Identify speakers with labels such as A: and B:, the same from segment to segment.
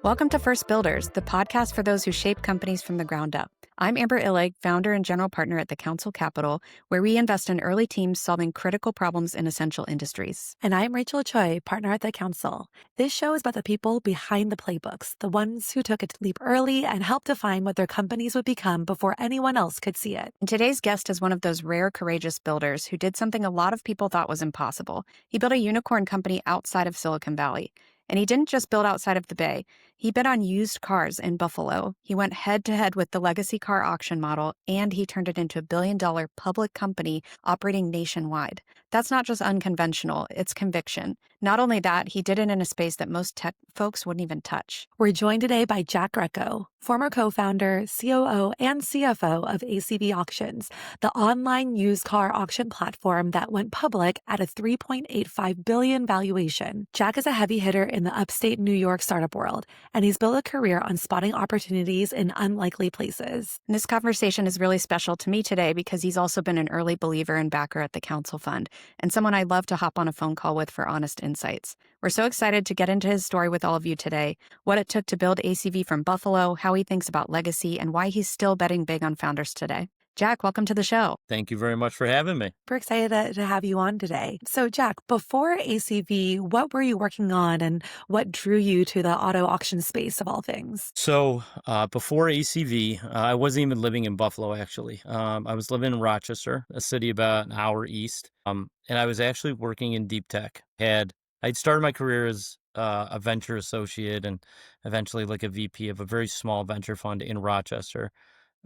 A: Welcome to First Builders, the podcast for those who shape companies from the ground up. I'm Amber Illig, founder and general partner at the Council Capital, where we invest in early teams solving critical problems in essential industries.
B: And I'm Rachel Tsui, partner at the Council. This show is about the people behind the playbooks, the ones who took a leap early and helped define what their companies would become before anyone else could see it.
A: And today's guest is one of those rare, courageous builders who did something a lot of people thought was impossible. He built a unicorn company outside of Silicon Valley. And he didn't just build outside of the Bay. He bid on used cars in Buffalo. He went head-to-head with the legacy car auction model, and he turned it into a billion-dollar public company operating nationwide. That's not just unconventional, it's conviction. Not only that, he did it in a space that most tech folks wouldn't even touch.
B: We're joined today by Jack Greco, former co-founder, COO, and CFO of ACV Auctions, the online used car auction platform that went public at a $3.85 billion valuation. Jack is a heavy hitter in the upstate New York startup world, and he's built a career on spotting opportunities in unlikely places.
A: And this conversation is really special to me today because he's also been an early believer and backer at the Council Fund, and someone I'd love to hop on a phone call with for honest insights. We're so excited to get into his story with all of you today, what it took to build ACV from Buffalo, how he thinks about legacy, and why he's still betting big on founders today. Jack, welcome to the show.
C: Thank you very much for having me.
B: We're excited to have you on today. So, Jack, before ACV, what were you working on and what drew you to the auto auction space of all things?
C: So before ACV, I wasn't even living in Buffalo, actually. I was living in Rochester, a city about an hour east, and I was actually working in deep tech. I'd started my career as a venture associate and eventually like a VP of a very small venture fund in Rochester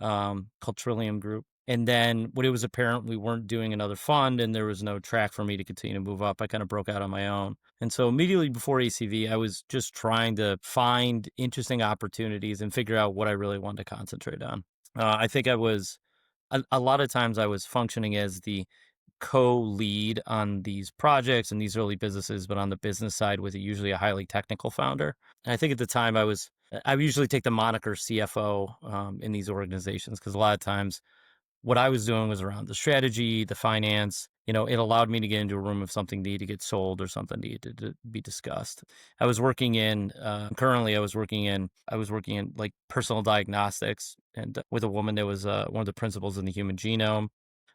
C: called Trillium Group. And then when it was apparent we weren't doing another fund and there was no track for me to continue to move up, I kind of broke out on my own. And so immediately before ACV, I was just trying to find interesting opportunities and figure out what I really wanted to concentrate on. I think a lot of times I was functioning as the co-lead on these projects and these early businesses, but on the business side with usually a highly technical founder. And I think at the time I would usually take the moniker CFO in these organizations because a lot of times what I was doing was around the strategy, the finance. It allowed me to get into a room if something needed to get sold or something needed to be discussed. I was working in like personal diagnostics and with a woman that was one of the principals in the human genome.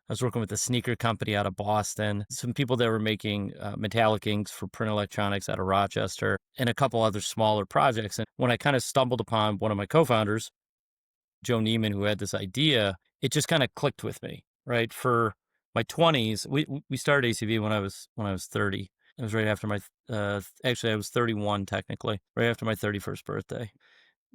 C: I was working with a sneaker company out of Boston, some people that were making metallic inks for print electronics out of Rochester, and a couple other smaller projects. And when I kind of stumbled upon one of my co-founders, Joe Neiman, who had this idea, it just kind of clicked with me, right? For my 20s, we started ACV when I was 30. It was right after I was 31 technically, right after my 31st birthday.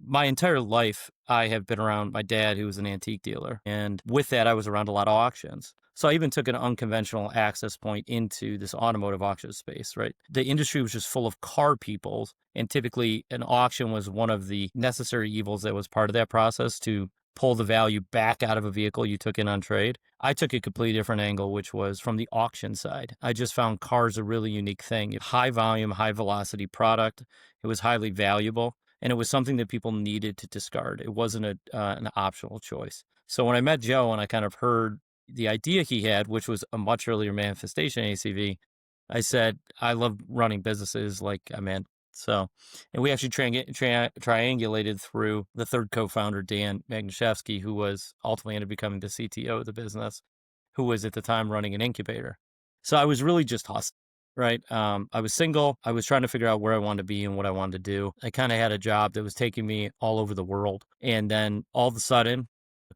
C: My entire life, I have been around my dad, who was an antique dealer. And with that, I was around a lot of auctions. So I even took an unconventional access point into this automotive auction space, right? The industry was just full of car people. And typically an auction was one of the necessary evils that was part of that process to pull the value back out of a vehicle you took in on trade. I took a completely different angle, which was from the auction side. I just found cars a really unique thing. High volume, high velocity product. It was highly valuable. And it was something that people needed to discard. It wasn't an optional choice. So when I met Joe and I kind of heard the idea he had, which was a much earlier manifestation in ACV, I said, I love running businesses like I'm in. So, and we actually triangulated through the third co-founder, Dan Magnuszewski, who was ultimately ended up becoming the CTO of the business, who was at the time running an incubator. So I was really just hustling. Right. I was single. I was trying to figure out where I wanted to be and what I wanted to do. I kind of had a job that was taking me all over the world. And then all of a sudden,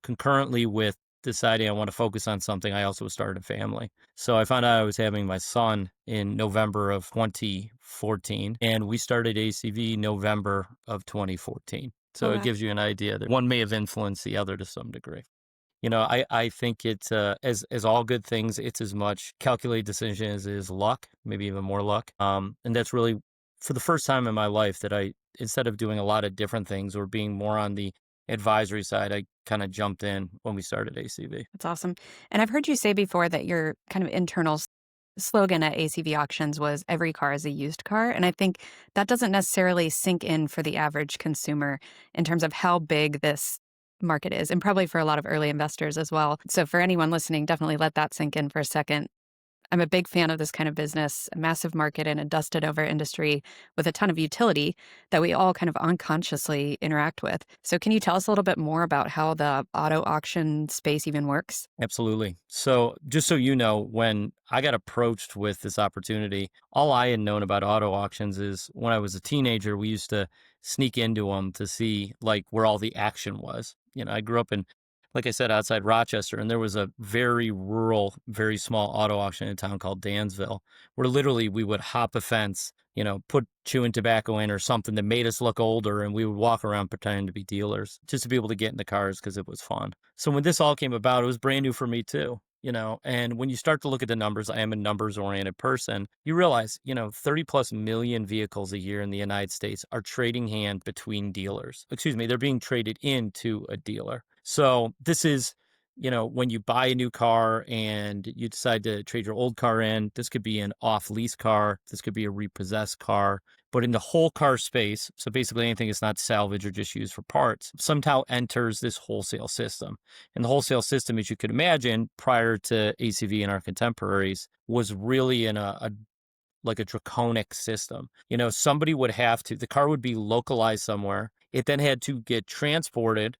C: concurrently with deciding I want to focus on something, I also started a family. So I found out I was having my son in November of 2014, and we started ACV November of 2014. So It gives you an idea that one may have influenced the other to some degree. I think it's, as all good things, it's as much calculated decision as it is luck, maybe even more luck. And that's really, for the first time in my life, that instead of doing a lot of different things or being more on the advisory side, I kind of jumped in when we started ACV.
A: That's awesome. And I've heard you say before that your kind of internal slogan at ACV Auctions was every car is a used car. And I think that doesn't necessarily sink in for the average consumer in terms of how big this market is, and probably for a lot of early investors as well. So for anyone listening, definitely let that sink in for a second. I'm a big fan of this kind of business, a massive market and a dusted over industry with a ton of utility that we all kind of unconsciously interact with. So, can you tell us a little bit more about how the auto auction space even works?
C: Absolutely. So, just so you know, when I got approached with this opportunity, all I had known about auto auctions is when I was a teenager, we used to sneak into them to see like where all the action was. I grew up in, like I said, outside Rochester, and there was a very rural, very small auto auction in a town called Dansville, where literally we would hop a fence, put chewing tobacco in or something that made us look older, and we would walk around pretending to be dealers just to be able to get in the cars because it was fun. So when this all came about, it was brand new for me too. And when you start to look at the numbers, I am a numbers oriented person. You realize, 30 plus million vehicles a year in the United States are trading hand between dealers. Excuse me, they're being traded into a dealer. So this is, when you buy a new car and you decide to trade your old car in, this could be an off lease car. This could be a repossessed car. But in the whole car space, so basically anything that's not salvage or just used for parts, somehow enters this wholesale system. And the wholesale system, as you could imagine, prior to ACV and our contemporaries, was really in a like a draconic system. Somebody would have to, the car would be localized somewhere. It then had to get transported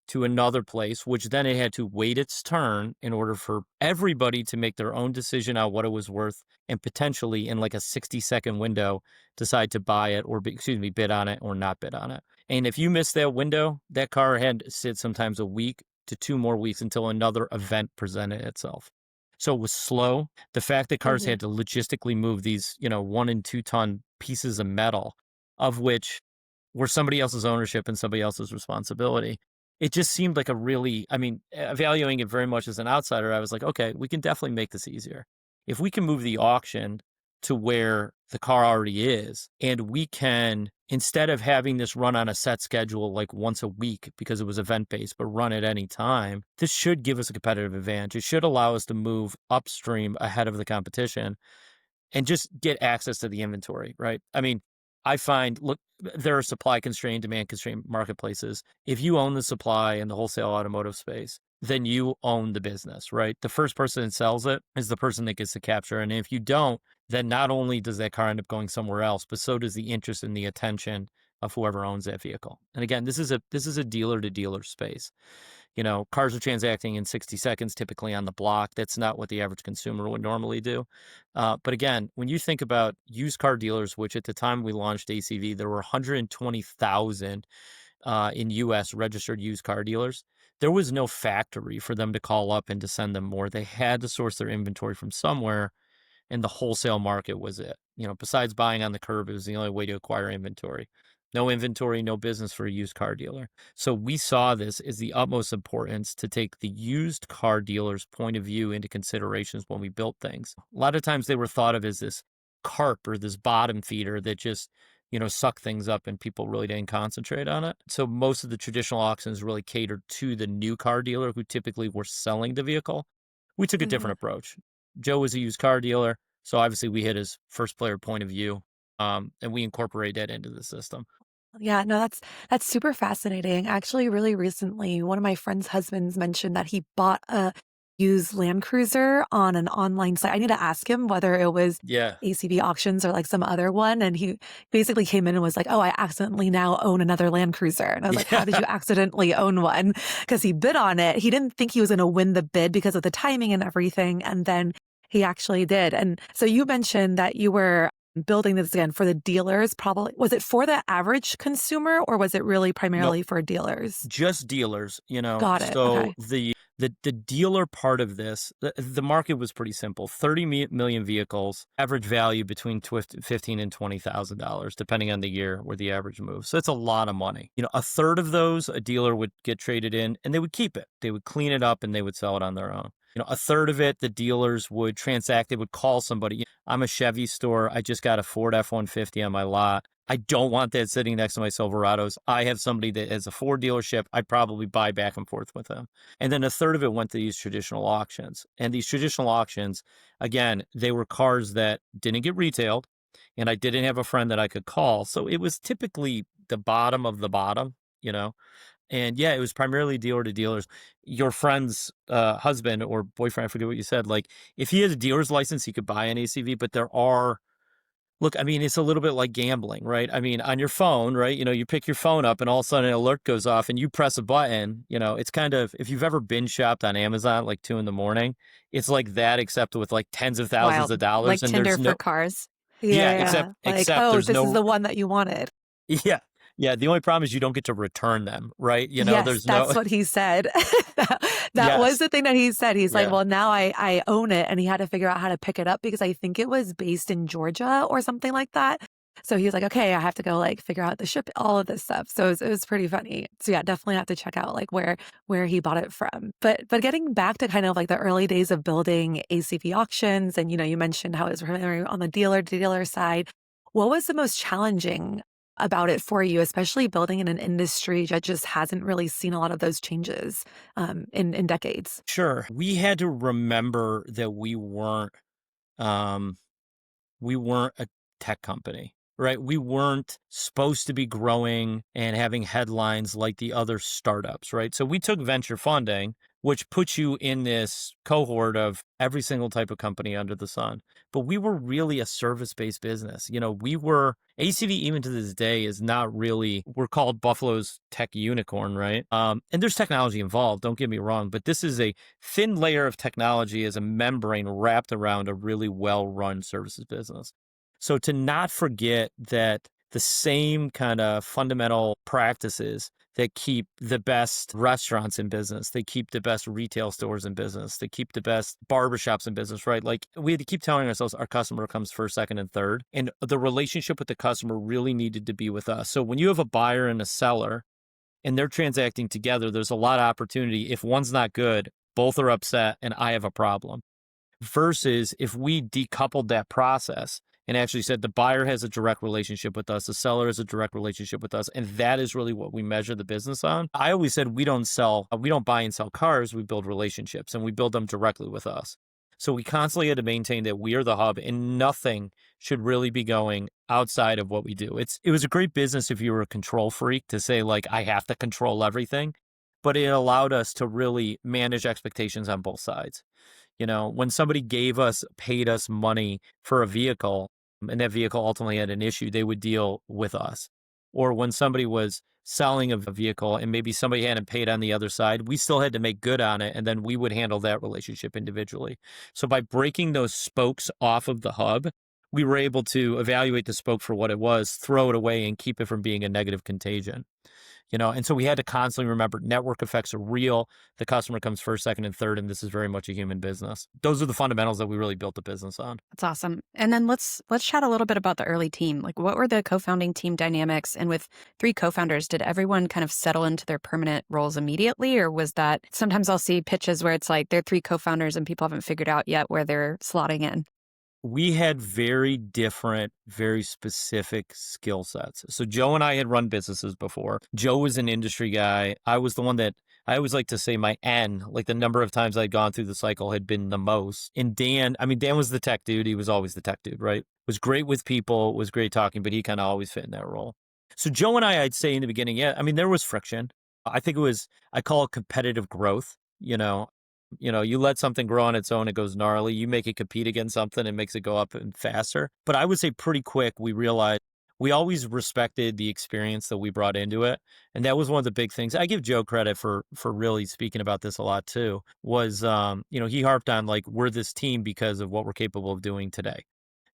C: to another place, which then it had to wait its turn in order for everybody to make their own decision on what it was worth and potentially in like a 60-second window decide to buy it or, bid on it or not bid on it. And if you missed that window, that car had to sit sometimes a week to 2 more weeks until another event presented itself. So it was slow. The fact that cars
B: Mhm.
C: had to logistically move these, 1 and 2 ton pieces of metal, of which were somebody else's ownership and somebody else's responsibility. It just seemed like evaluating it very much as an outsider, I was like, okay, we can definitely make this easier. If we can move the auction to where the car already is, and we can, instead of having this run on a set schedule like once a week because it was event based, but run at any time, this should give us a competitive advantage. It should allow us to move upstream ahead of the competition and just get access to the inventory, right? I find, look, there are supply constrained, demand constrained marketplaces. If you own the supply in the wholesale automotive space, then you own the business, right? The first person that sells it is the person that gets to capture. And if you don't, then not only does that car end up going somewhere else, but so does the interest and the attention of whoever owns that vehicle. And again, this is a dealer to dealer space. Cars are transacting in 60 seconds, typically on the block. That's not what the average consumer would normally do. But again, when you think about used car dealers, which at the time we launched ACV, there were 120,000 in US registered used car dealers. There was no factory for them to call up and to send them more. They had to source their inventory from somewhere, and the wholesale market was it. Besides buying on the curb, it was the only way to acquire inventory. No inventory, no business for a used car dealer. So we saw this as the utmost importance to take the used car dealer's point of view into considerations when we built things. A lot of times they were thought of as this carp or this bottom feeder that just, suck things up and people really didn't concentrate on it. So most of the traditional auctions really catered to the new car dealer who typically were selling the vehicle. We took a different
B: Mhm.
C: approach. Joe was a used car dealer, so obviously we hit his first player point of view, and we incorporate that into the system.
B: Yeah, no, that's super fascinating. Actually, really recently, one of my friend's husbands mentioned that he bought a used Land Cruiser on an online site. I need to ask him whether it was
C: Yeah.
B: ACV auctions or like some other one. And he basically came in and was like, "Oh, I accidentally now own another Land Cruiser." And I was like, "How did
C: Yeah.
B: you accidentally own one?" Because he bid on it. He didn't think he was going to win the bid because of the timing and everything. And then he actually did. And so you mentioned that you were building this again for the dealers. Probably was it for the average consumer or was it really
C: No,
B: primarily for dealers?
C: just dealers,
B: Got it.
C: so
B: Okay.
C: the dealer part of this, the market was pretty simple. 30 million vehicles, average value between 15 and $20,000, depending on the year where the average moves. So it's a lot of money. A third of those a dealer would get traded in and they would keep it. They would clean it up and they would sell it on their own. A third of it, the dealers would transact. They would call somebody. I'm a Chevy store. I just got a Ford F-150 on my lot. I don't want that sitting next to my Silverados. I have somebody that has a Ford dealership. I'd probably buy back and forth with them. And then a third of it went to these traditional auctions. And these traditional auctions, again, they were cars that didn't get retailed. And I didn't have a friend that I could call. So it was typically the bottom of the bottom, you know? And yeah, it was primarily dealer to dealers. Your friend's husband or boyfriend, I forget what you said, like if he has a dealer's license, he could buy an ACV, but there are, look, I mean, it's a little bit like gambling, right? I mean, on your phone, right? You pick your phone up and all of a sudden an alert goes off and you press a button, it's kind of, if you've ever binge shopped on Amazon like 2 a.m, it's like that, except with like tens of thousands
A: Wild.
C: of dollars.
A: Like
C: And
A: Tinder
C: there's
A: for
C: no,
A: cars.
C: yeah,
B: Yeah. Like,
C: except
B: oh,
C: there's
B: this is
C: no,
B: the one that you wanted.
C: yeah. Yeah. The only problem is you don't get to return them, right?
B: Yes,
C: There's no,
B: that's what he said. That was
C: yes.
B: the thing that he said. He's like,
C: Yeah.
B: well, now I own it. And he had to figure out how to pick it up because I think it was based in Georgia or something like that. So he was like, okay, I have to go like figure out the ship, all of this stuff. So it was pretty funny. So yeah, definitely have to check out like where he bought it from. But getting back to kind of like the early days of building ACV auctions, and you mentioned how it was primarily on the dealer to dealer side. What was the most challenging about it for you, especially building in an industry that just hasn't really seen a lot of those changes in decades?
C: Sure. We had to remember that um, we weren't a tech company, right? We weren't supposed to be growing and having headlines like the other startups, right? So we took venture funding, which puts you in this cohort of every single type of company under the sun. But we were really a service-based business. We were ACV, even to this day, is not really, we're called Buffalo's tech unicorn, right? And there's technology involved, don't get me wrong, but this is a thin layer of technology as a membrane wrapped around a really well-run services business. So to not forget that the same kind of fundamental practices that keep the best restaurants in business, they keep the best retail stores in business, they keep the best barbershops in business, right? Like we had to keep telling ourselves our customer comes first, second, and third. And the relationship with the customer really needed to be with us. So when you have a buyer and a seller and they're transacting together, there's a lot of opportunity. If one's not good, both are upset and I have a problem. Versus if we decoupled that process and actually said the buyer has a direct relationship with us, the seller has a direct relationship with us, and that is really what we measure the business on. I always said we don't buy and sell cars, we build relationships, and we build them directly with us. So we constantly had to maintain that we are the hub and nothing should really be going outside of what we do. It was a great business if you were a control freak to say like, I have to control everything, but it allowed us to really manage expectations on both sides. When somebody paid us money for a vehicle and that vehicle ultimately had an issue, they would deal with us. Or when somebody was selling a vehicle and maybe somebody hadn't paid on the other side, we still had to make good on it. And then we would handle that relationship individually. So by breaking those spokes off of the hub, we were able to evaluate the spoke for what it was, throw it away, and keep it from being a negative contagion. And so we had to constantly remember network effects are real. The customer comes first, second, and third, and this is very much a human business. Those are the fundamentals that we really built the business on.
A: That's awesome. And then let's chat a little bit about the early team. Like, what were the co-founding team dynamics? And with 3 co-founders, did everyone kind of settle into their permanent roles immediately, or was that sometimes I'll see pitches where it's like they're 3 co-founders and people haven't figured out yet where they're slotting in?
C: We had very different, very specific skill sets. So Joe and I had run businesses before. Joe was an industry guy. I was the one that I always like to say my N, like the number of times I'd gone through the cycle had been the most. And Dan was the tech dude. He was always the tech dude, right? Was great with people, was great talking, but he kind of always fit in that role. So Joe and I'd say in the beginning, yeah, there was friction. I think I call it competitive growth. You let something grow on its own, it goes gnarly. You make it compete against something, it makes it go up and faster. But I would say pretty quick, we realized we always respected the experience that we brought into it. And that was one of the big things. I give Joe credit for really speaking about this a lot too, was, he harped on like, we're this team because of what we're capable of doing today.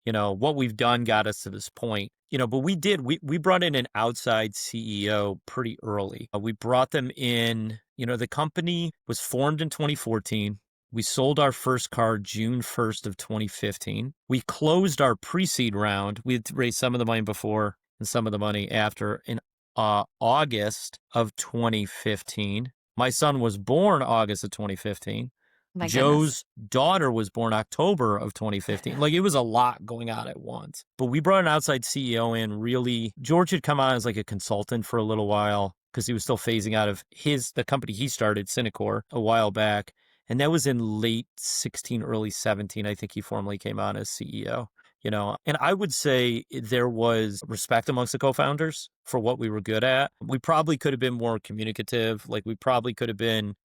C: What we've done got us to this point, but we brought in an outside CEO pretty early. We brought them in, the company was formed in 2014. We sold our first car June 1st of 2015. We closed our pre-seed round. We had raised some of the money before and some of the money after in August of 2015. My son was born August of 2015.
A: My goodness.
C: Joe's daughter was born October of 2015. Like it was a lot going on at once. But we brought an outside CEO in really. George had come on as like a consultant for a little while because he was still phasing out of the company he started, Cinecor, a while back. And that was in late 16, early 17. I think he formally came on as CEO. And I would say there was respect amongst the co-founders for what we were good at. We probably could have been more communicative. Like we probably could have been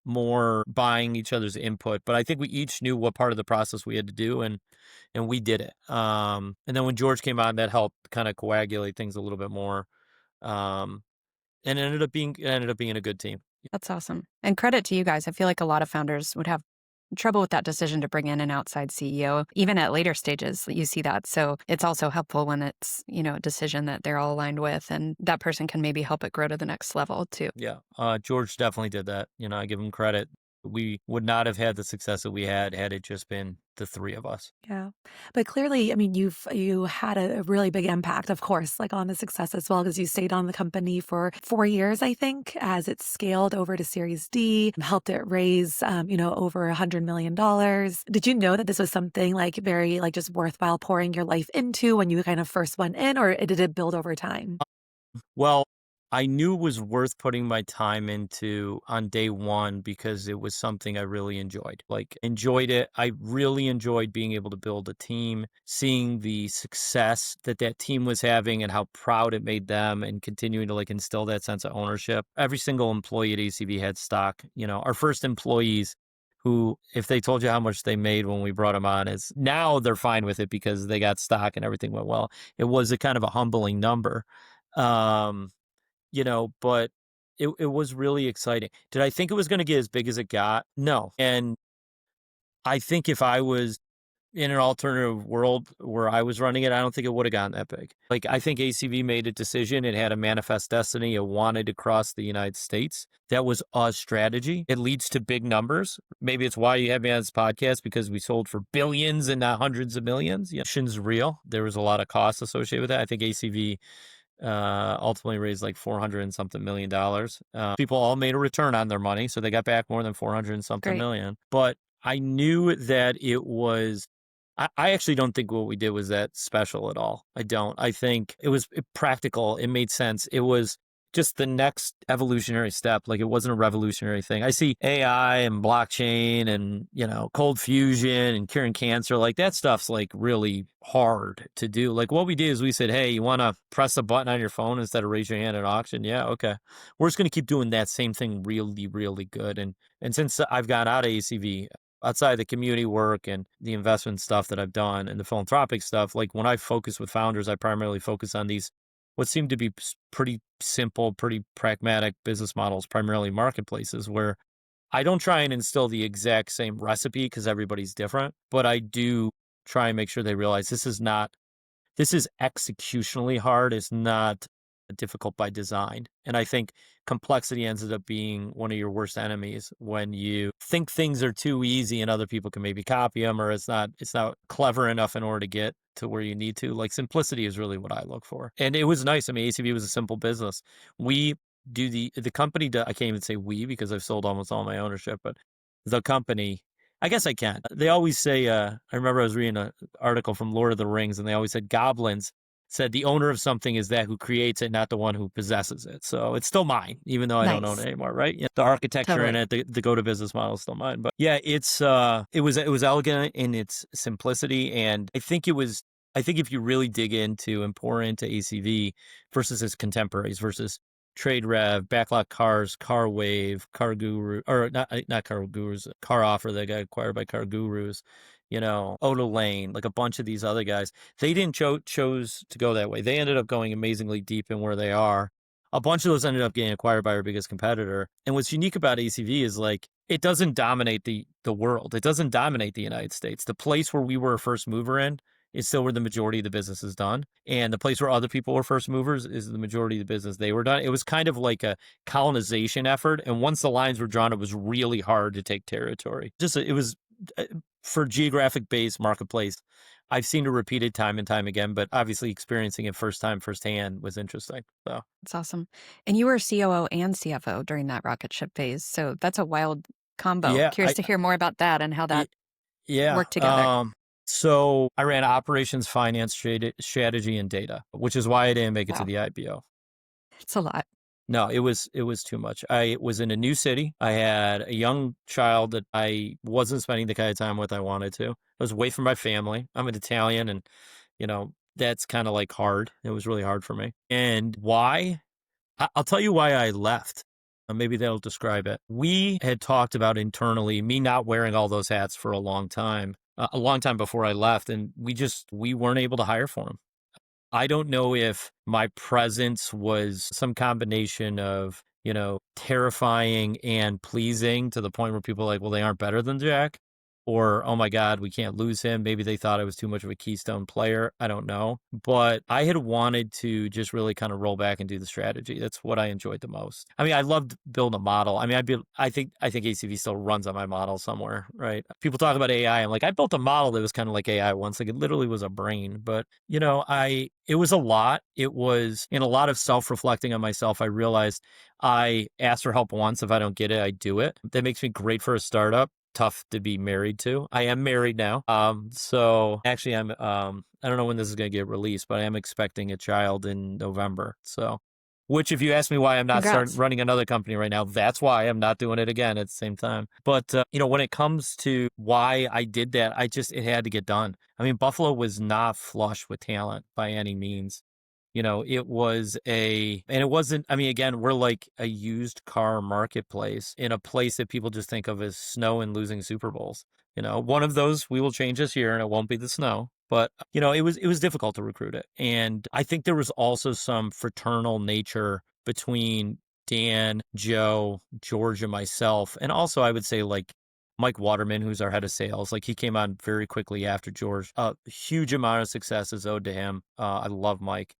C: more buying each other's input, but I think we each knew what part of the process we had to do, and we did it. And then when George came on, that helped kind of coagulate things a little bit more. Um, and it ended up being a good team.
A: That's awesome. And credit to you guys. I feel like a lot of founders would have trouble with that decision to bring in an outside CEO. Even at later stages, you see that. So it's also helpful when it's, a decision that they're all aligned with and that person can maybe help it grow to the next level too.
C: Yeah. George definitely did that. I give him credit. We would not have had the success that we had it just been the three of us.
B: Yeah. But clearly, I mean, you had a really big impact, of course, like on the success as well, because you stayed on the company for 4 years, I think, as it scaled over to Series D, helped it raise, over $100 million. Did you know that this was something like very, like just worthwhile pouring your life into when you kind of first went in, or did it build over time?
C: Well, I knew it was worth putting my time into on day one because it was something I really enjoyed. Like, enjoyed it. I really enjoyed being able to build a team, seeing the success that that team was having and how proud it made them, and continuing to like instill that sense of ownership. Every single employee at ACV had stock. Our first employees, who, if they told you how much they made when we brought them on, is now they're fine with it because they got stock and everything went well. It was a kind of a humbling number. Um, but it was really exciting. Did I think it was going to get as big as it got? No. And I think if I was in an alternative world where I was running it, I don't think it would have gotten that big. Like, I think ACV made a decision. It had a manifest destiny. It wanted to cross the United States. That was a strategy. It leads to big numbers. Maybe it's why you have me on this podcast, because we sold for billions and not hundreds of millions. Yeah, mission's real. There was a lot of costs associated with that. I think ACV ultimately raised like 400 and something $1 million. People all made a return on their money, so they got back more than 400 and something
A: Great.
C: million. But I knew that it was, I actually don't think what we did was that special at all. I don't. I think it was practical. It made sense. It was just the next evolutionary step. Like, it wasn't a revolutionary thing. I see AI and blockchain and, cold fusion and curing cancer. Like, that stuff's like really hard to do. Like, what we did is we said, hey, you want to press a button on your phone instead of raise your hand at auction? Yeah, okay. We're just going to keep doing that same thing really, really good. And since I've gone out of ACV, outside of the community work and the investment stuff that I've done and the philanthropic stuff, like when I focus with founders, I primarily focus on these what seem to be pretty simple, pretty pragmatic business models, primarily marketplaces, where I don't try and instill the exact same recipe because everybody's different, but I do try and make sure they realize this is executionally hard. It's not difficult by design. And I think complexity ends up being one of your worst enemies when you think things are too easy and other people can maybe copy them, or it's not clever enough in order to get to where you need to. Like, simplicity is really what I look for. And it was nice. I mean, ACV was a simple business. We do the company, I can't even say we because I've sold almost all my ownership, but the company, I guess I can. They always say, I remember I was reading an article from Lord of the Rings, and they always said goblins said the owner of something is that who creates it, not the one who possesses it. So it's still mine, even though I don't own it
A: Nice.
C: anymore, right? Yeah, the architecture in
A: Totally.
C: it, the go-to-business model is still mine. But yeah, it was elegant in its simplicity, and I think if you really dig into and pour into ACV versus its contemporaries, versus Trade Rev, Backlot Cars, Car Wave, Car Guru, or not Car Gurus, Car Offer that got acquired by Car Gurus, Oda Lane, like a bunch of these other guys. They didn't chose to go that way. They ended up going amazingly deep in where they are. A bunch of those ended up getting acquired by our biggest competitor. And what's unique about ACV is, like, it doesn't dominate the world. It doesn't dominate the United States. The place where we were a first mover in is still where the majority of the business is done. And the place where other people were first movers is the majority of the business they were done. It was kind of like a colonization effort. And once the lines were drawn, it was really hard to take territory. It was for geographic based marketplace. I've seen it repeated time and time again, but obviously experiencing it firsthand was interesting. So
A: That's awesome. And you were COO and CFO during that rocket ship phase. So that's a wild combo.
C: yeah,
A: Curious to hear more about that and how that
C: yeah.
A: worked together.
C: So I ran operations, finance, strategy, and data, which is why I didn't make it to
A: Wow.
C: the IPO.
A: It's a lot.
C: No, it was too much. I was in a new city. I had a young child that I wasn't spending the kind of time with I wanted to. I was away from my family. I'm an Italian, and that's kind of like hard. It was really hard for me. And why? I'll tell you why I left. Maybe that'll describe it. We had talked about internally me not wearing all those hats for a long time before I left, and we weren't able to hire for them. I don't know if my presence was some combination of, terrifying and pleasing to the point where people are like, well, they aren't better than Jack. Or, oh my God, we can't lose him. Maybe they thought I was too much of a keystone player. I don't know. But I had wanted to just really kind of roll back and do the strategy. That's what I enjoyed the most. I mean, I loved building a model. I mean, I think ACV still runs on my model somewhere, right? People talk about AI. I'm like, I built a model that was kind of like AI once. Like it literally was a brain. But, it was a lot. It was in a lot of self-reflecting on myself. I realized I ask for help once. If I don't get it, I do it. That makes me great for a startup. Tough to be married to. I am married now. So actually I don't know when this is going to get released, but I am expecting a child in November. So, which if you ask me why I'm not
A: Congrats.
C: running another company right now, that's why I'm not doing it again at the same time. But, when it comes to why I did that, it had to get done. I mean, Buffalo was not flush with talent by any means. And it wasn't, I mean, again, we're like a used car marketplace in a place that people just think of as snow and losing Super Bowls. One of those we will change this year and it won't be the snow. But, it was difficult to recruit it. And I think there was also some fraternal nature between Dan, Joe, George, and myself. And also, I would say, like, Mike Waterman, who's our head of sales, like he came on very quickly after George. A huge amount of success is owed to him. I love Mike.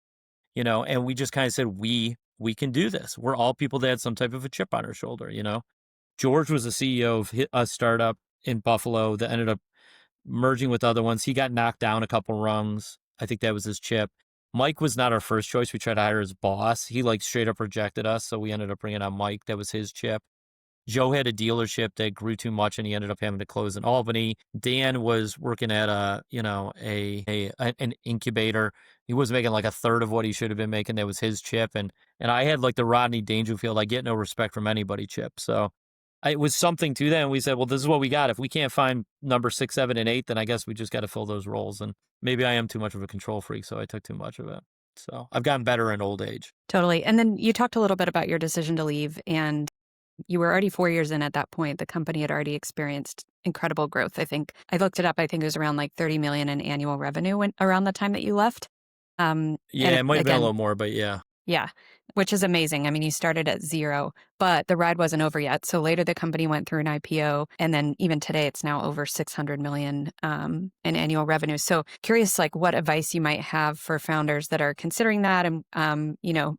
C: And we just kind of said, we can do this. We're all people that had some type of a chip on our shoulder. George was the CEO of a startup in Buffalo that ended up merging with other ones. He got knocked down a couple rungs. I think that was his chip. Mike was not our first choice. We tried to hire his boss. He like straight up rejected us. So we ended up bringing on Mike. That was his chip. Joe had a dealership that grew too much and he ended up having to close in Albany. Dan was working at an incubator. He was making like a third of what he should have been making. That was his chip. And I had like the Rodney Dangerfield, I get no respect from anybody chip. So it was something to that. And we said, well, this is what we got. If we can't find number 6, 7, and 8, then I guess we just got to fill those roles. And maybe I am too much of a control freak, so I took too much of it. So I've gotten better in old age.
A: Totally. And then you talked a little bit about your decision to leave, and you were already 4 years in at that point. The company had already experienced incredible growth. I think I looked it up. I think it was around like 30 million in annual revenue around the time that you left.
C: Yeah,
A: And
C: it might have been a
A: again,
C: little more, but yeah.
A: yeah, which is amazing. I mean, you started at zero, but the ride wasn't over yet. So later the company went through an IPO, and then even today it's now over 600 million in annual revenue. So curious, like what advice you might have for founders that are considering that. And,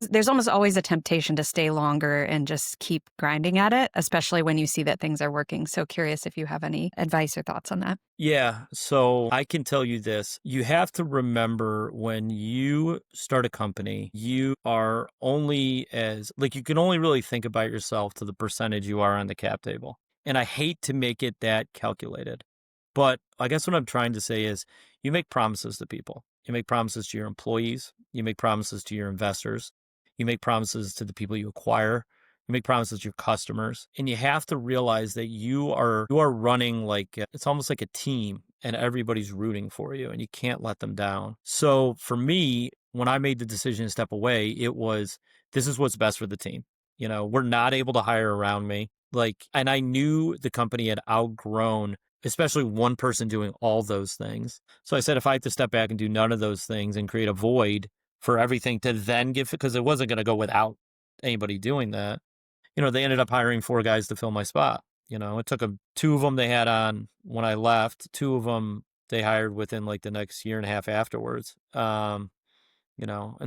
A: there's almost always a temptation to stay longer and just keep grinding at it, especially when you see that things are working. So curious if you have any advice or thoughts on that.
C: Yeah, so I can tell you this. You have to remember when you start a company, you are only you can only really think about yourself to the percentage you are on the cap table. And I hate to make it that calculated. But I guess what I'm trying to say is you make promises to people. You make promises to your employees. You make promises to your investors. You make promises to the people you acquire. You make promises to your customers, and you have to realize that you are running like it's almost like a team, and everybody's rooting for you, and you can't let them down. So for me, when I made the decision to step away, it was this is what's best for the team. We're not able to hire around me, and I knew the company had outgrown, especially one person doing all those things. So I said, if I have to step back and do none of those things and create a void for everything to then give, because it wasn't going to go without anybody doing that. They ended up hiring 4 guys to fill my spot. It took them, 2 of them they had on when I left, 2 of them they hired within like the next year and a half afterwards. And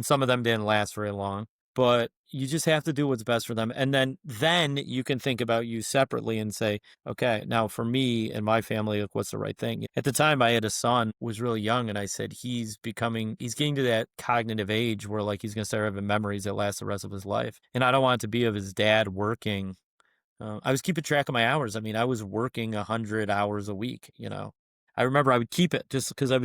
C: some of them didn't last very long, but you just have to do what's best for them. And then you can think about you separately and say, okay, now for me and my family, look, what's the right thing? At the time I had a son who was really young, and I said, he's getting to that cognitive age where like he's going to start having memories that last the rest of his life. And I don't want it to be of his dad working. I was keeping track of my hours. I mean, I was working 100 hours a week, I remember I would keep it just because I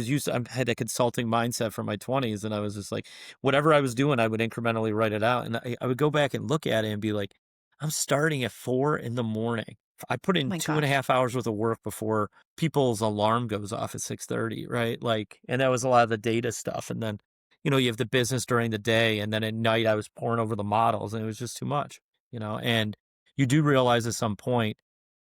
C: had a consulting mindset from my 20s. And I was just like, whatever I was doing, I would incrementally write it out. And I would go back and look at it and be like, I'm starting at 4 in the morning. I put
A: Oh
C: in
A: my
C: two and a
A: gosh.
C: half hours worth of work before people's alarm goes off at 6:30, right? Like, and that was a lot of the data stuff. And then, you have the business during the day. And then at night I was pouring over the models and it was just too much. And you do realize at some point,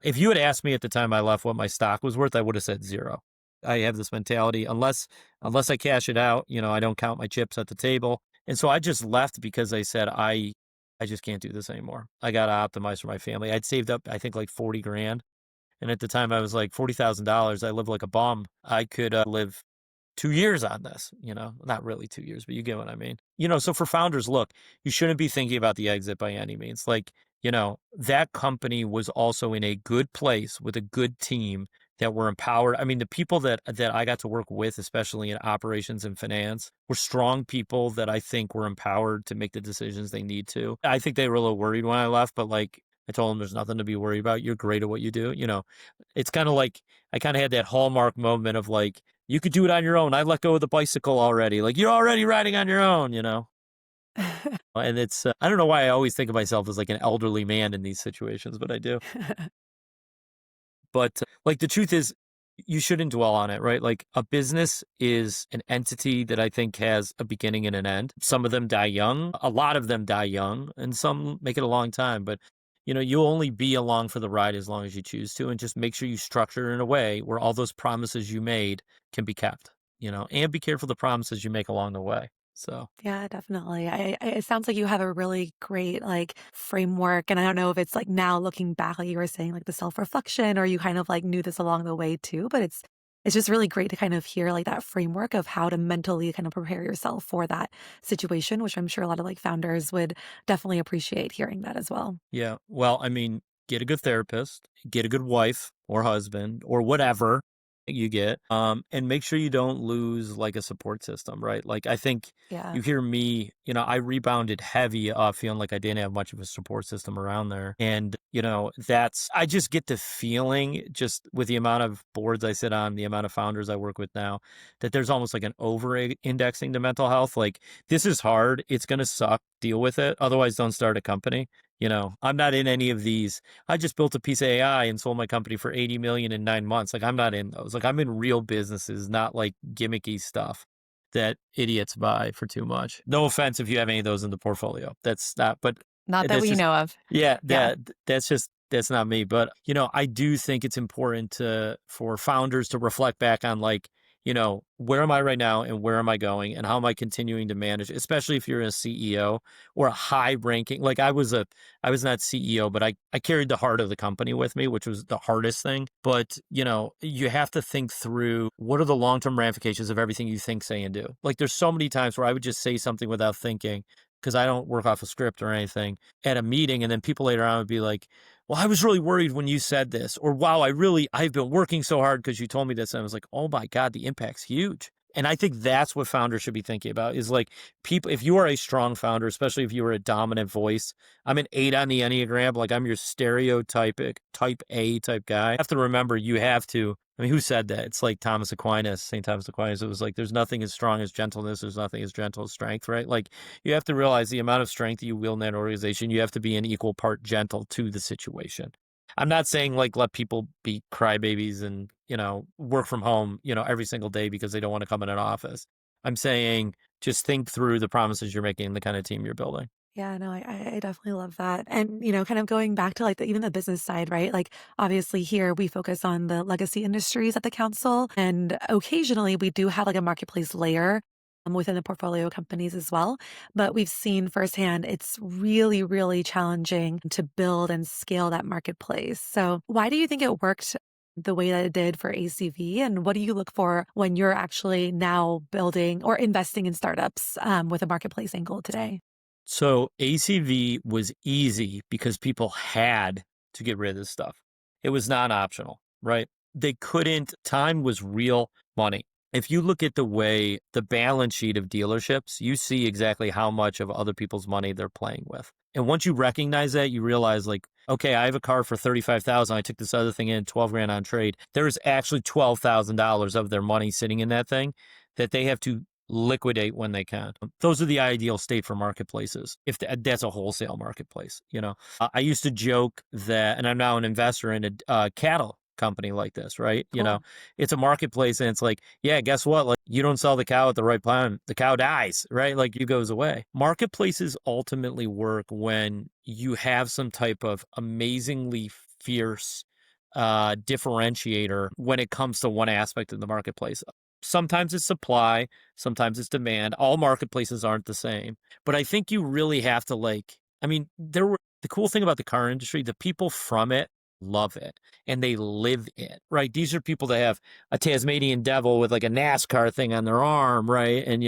C: if you had asked me at the time I left what my stock was worth, I would have said zero. I have this mentality, unless I cash it out, I don't count my chips at the table. And so I just left because I said I just can't do this anymore. I got to optimize for my family. I'd saved up I think like 40 grand. And at the time I was like $40,000. I lived like a bum. I could live 2 years on this, not really 2 years, but you get what I mean. So for founders, look, you shouldn't be thinking about the exit by any means. Like, that company was also in a good place with a good team that were empowered. I mean, the people that I got to work with, especially in operations and finance, were strong people that I think were empowered to make the decisions they need to. I think they were a little worried when I left, but like I told them, there's nothing to be worried about. You're great at what you do. It's kind of like I kind of had that hallmark moment of like, you could do it on your own. I let go of the bicycle already. Like, you're already riding on your own. And it's, I don't know why I always think of myself as like an elderly man in these situations, but I do. But like the truth is, you shouldn't dwell on it, right? Like a business is an entity that I think has a beginning and an end. Some of them die young, a lot of them die young, and some make it a long time. But you'll only be along for the ride as long as you choose to, and just make sure you structure it in a way where all those promises you made can be kept, and be careful the promises you make along the way. So
B: Yeah, definitely. It sounds like you have a really great like framework, and I don't know if it's like now looking back, like you were saying, like the self reflection, or you kind of like knew this along the way too. But it's just really great to kind of hear like that framework of how to mentally kind of prepare yourself for that situation, which I'm sure a lot of like founders would definitely appreciate hearing that as well.
C: yeah, well, I mean, get a good therapist, get a good wife or husband or whatever you get, and make sure you don't lose like a support system, right? Like I think
B: Yeah.
C: you hear me, I rebounded heavy off feeling like I didn't have much of a support system around there. And, I just get the feeling just with the amount of boards I sit on, the amount of founders I work with now, that there's almost like an over indexing to mental health. Like this is hard. It's going to suck. Deal with it. Otherwise, don't start a company. I'm not in any of these. I just built a piece of AI and sold my company for 80 million in 9 months. Like I'm not in those. Like I'm in real businesses, not like gimmicky stuff that idiots buy for too much. No offense if you have any of those in the portfolio. That's not, but
A: Not that
C: that's
A: we
C: just,
A: know of.
C: yeah,
A: Yeah.
C: that's not me. But, I do think it's important for founders to reflect back on like, where am I right now and where am I going and how am I continuing to manage, especially if you're a CEO or a high ranking. Like I was not CEO, but I carried the heart of the company with me, which was the hardest thing. But, you have to think through what are the long-term ramifications of everything you think, say, and do. Like there's so many times where I would just say something without thinking because I don't work off a script or anything at a meeting. And then people later on would be like, well, I was really worried when you said this, or wow, I've been working so hard because you told me this. And I was like, oh my God, the impact's huge. And I think that's what founders should be thinking about is like people, if you are a strong founder, especially if you are a dominant voice, I'm an 8 on the Enneagram, like I'm your stereotypic type A type guy. You have to remember you have to, I mean, who said that? It's like St. Thomas Aquinas. It was like, there's nothing as strong as gentleness. There's nothing as gentle as strength, right? Like you have to realize the amount of strength you wield in that organization, you have to be an equal part gentle to the situation. I'm not saying like let people be crybabies and, work from home, every single day because they don't want to come in an office. I'm saying just think through the promises you're making and the kind of team you're building.
B: Yeah, no, I definitely love that. And, kind of going back to like even the business side, right? Like obviously here we focus on the legacy industries at the council. And occasionally we do have like a marketplace layer within the portfolio companies as well. But we've seen firsthand it's really, really challenging to build and scale that marketplace. So why do you think it worked the way that it did for ACV? And what do you look for when you're actually now building or investing in startups with a marketplace angle today?
C: So ACV was easy because people had to get rid of this stuff. It was not optional, right? They couldn't, time was real money. If you look at the way the balance sheet of dealerships, you see exactly how much of other people's money they're playing with. And once you recognize that, you realize like, okay, I have a car for 35,000. I took this other thing in 12 grand on trade. There is actually $12,000 of their money sitting in that thing that they have to liquidate when they can. Those are the ideal state for marketplaces. If that's a wholesale marketplace, I used to joke that, and I'm now an investor in a cattle company like this, right?
B: Cool.
C: It's a marketplace, and it's like, yeah, guess what? Like, you don't sell the cow at the right time, the cow dies, right? Like, it goes away. Marketplaces ultimately work when you have some type of amazingly fierce differentiator when it comes to one aspect of the marketplace. Sometimes it's supply, sometimes it's demand. All marketplaces aren't the same. But I think you really have to the cool thing about the car industry, the people from it love it and they live it, right? These are people that have a Tasmanian devil with like a NASCAR thing on their arm, right? And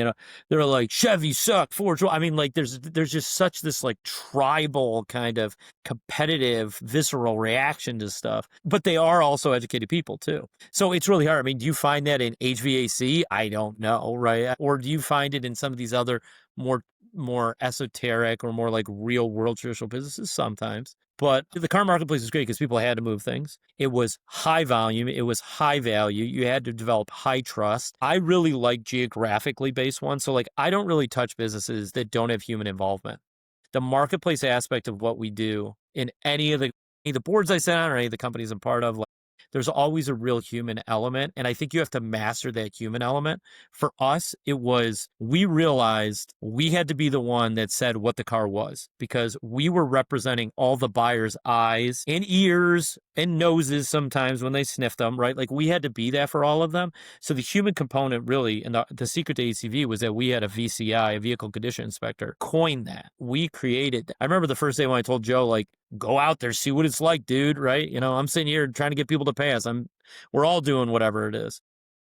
C: they're like, Chevy suck, Ford. Like there's just such this like tribal kind of competitive, visceral reaction to stuff. But they are also educated people too. So it's really hard. I mean, do you find that in HVAC? I don't know, right? Or do you find it in some of these other more esoteric or more like real world traditional businesses? Sometimes. But the car marketplace is great because people had to move things. It was high volume. It was high value. You had to develop high trust. I really like geographically based ones. So like, I don't really touch businesses that don't have human involvement. The marketplace aspect of what we do in any of the boards I sit on or any of the companies I'm part of, like, there's always a real human element. And I think you have to master that human element. For us, we realized we had to be the one that said what the car was because we were representing all the buyers' eyes and ears and noses sometimes when they sniffed them, right? Like we had to be that for all of them. So the human component really, and the secret to ACV was that we had a VCI, a vehicle condition inspector, coined that. We created that. I remember the first day when I told Joe, like, go out there, see what it's like, dude, right? I'm sitting here trying to get people to pay us. We're all doing whatever it is.